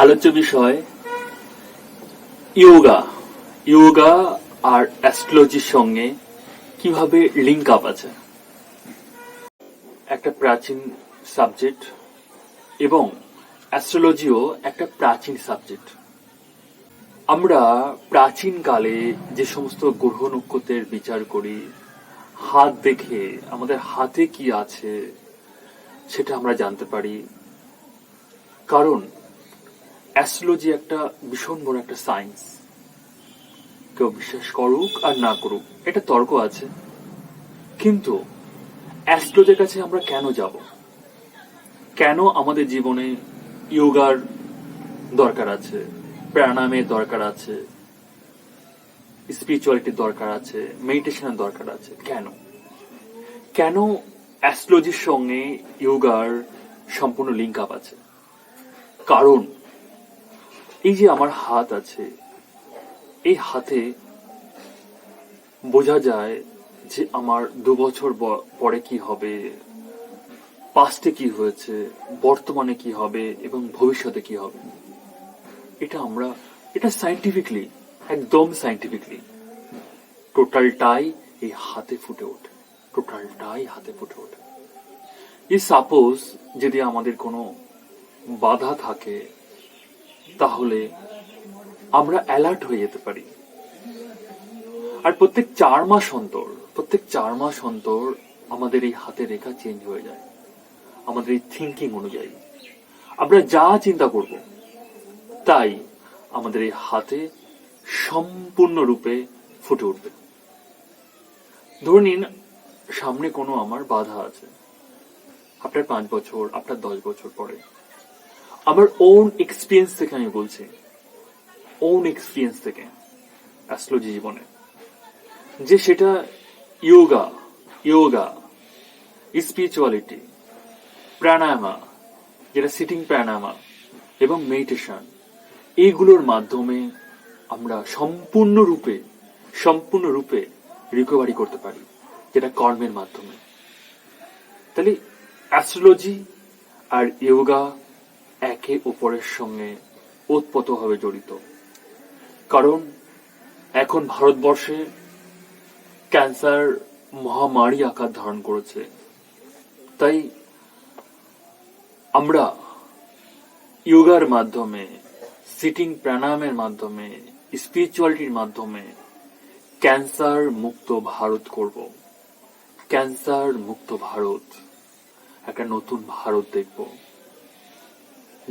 আলোচ্য বিষয় ইয়োগা আর অ্যাস্ট্রোলজির সঙ্গে কিভাবে লিঙ্ক আপ আছে। একটা প্রাচীন সাবজেক্ট এবং অ্যাস্ট্রোলজিও একটা প্রাচীন সাবজেক্ট। আমরা প্রাচীন কালে যে সমস্ত গ্রহ নক্ষত্রের বিচার করি, হাত দেখে আমাদের হাতে কি আছে সেটা আমরা জানতে পারি, কারণ অ্যাস্ট্রোলজি একটা ভীষণ বড় একটা সায়েন্স। কেউ বিশ্বাস করুক আর না করুক, এটা তর্ক আছে, কিন্তু অ্যাস্ট্রোলজির কাছে আমরা কেন যাব? কেন আমাদের জীবনে ইয়োগার দরকার আছে, প্রাণায়ামের দরকার আছে, স্পিরিচুয়ালিটির দরকার আছে, মেডিটেশনের দরকার আছে? কেন অ্যাস্ট্রোলজির সঙ্গে ইয়োগার সম্পূর্ণ লিঙ্ক আপ আছে? কারণ এই যে আমার হাত আছে, এই হাতে বোঝা যায় যে আমার 2 বছর পরে কি হবে, পাস্টে কি হয়েছে, বর্তমানে কি হবে এবং ভবিষ্যতে কি হবে। এটা সাইন্টিফিকলি, একদম সাইন্টিফিকলি টোটালটাই এই হাতে ফুটে ওঠে, এই সাপোজ যদি আমাদের কোনো বাধা থাকে তাহলে আমরা অ্যালার্ট হয়ে যেতে পারি। আর প্রত্যেক 4 মাস অন্তর আমাদের এই হাতের রেখা চেঞ্জ হয়ে যায়, আমাদের এই থিঙ্কিং অনুযায়ী আমরা যা চিন্তা করব তাই আমাদের এই হাতে সম্পূর্ণরূপে ফুটে উঠবে। ধরে নিন সামনে কোনো আমার বাধা আছে, আপনার 5 বছর, আপনার 10 বছর পরে। আমার ওন এক্সপিরিয়েন্স থেকে আমি বলছি, অ্যাস্ট্রোলজি জীবনে, যে সেটা ইয়োগা, স্পিরিচুয়ালিটি, প্রাণায়ামা, যেটা সিটিং প্রাণায়ামা এবং মেডিটেশন, এইগুলোর মাধ্যমে আমরা সম্পূর্ণরূপে রিকভারি করতে পারি, যেটা কর্মের মাধ্যমে। তাহলে অ্যাস্ট্রোলজি আর ইয়োগা একে অপরের সঙ্গে ওতপ্রোতভাবে জড়িত। কারণ এখন ভারতবর্ষে ক্যান্সার মহামারী আকার ধারণ করেছে, তাই আমরা ইয়োগার মাধ্যমে, সিটিং প্রাণায়ামের মাধ্যমে, স্পিরিচুয়ালিটির মাধ্যমে ক্যান্সার মুক্ত ভারত করব। ক্যান্সার মুক্ত ভারত, একটা নতুন ভারত দেখব।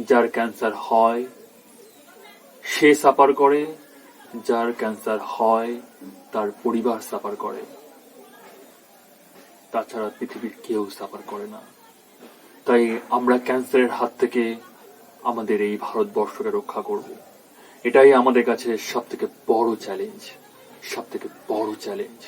যার ক্যান্সার হয় সে সাফার করে, যার ক্যান্সার হয় তার পরিবার সাফার করে, তাছাড়া পৃথিবীর কেউ সাফার করে না। তাই আমরা ক্যান্সারের হাত থেকে আমাদের এই ভারতবর্ষকে রক্ষা করব। এটাই আমাদের কাছে সবথেকে বড় চ্যালেঞ্জ।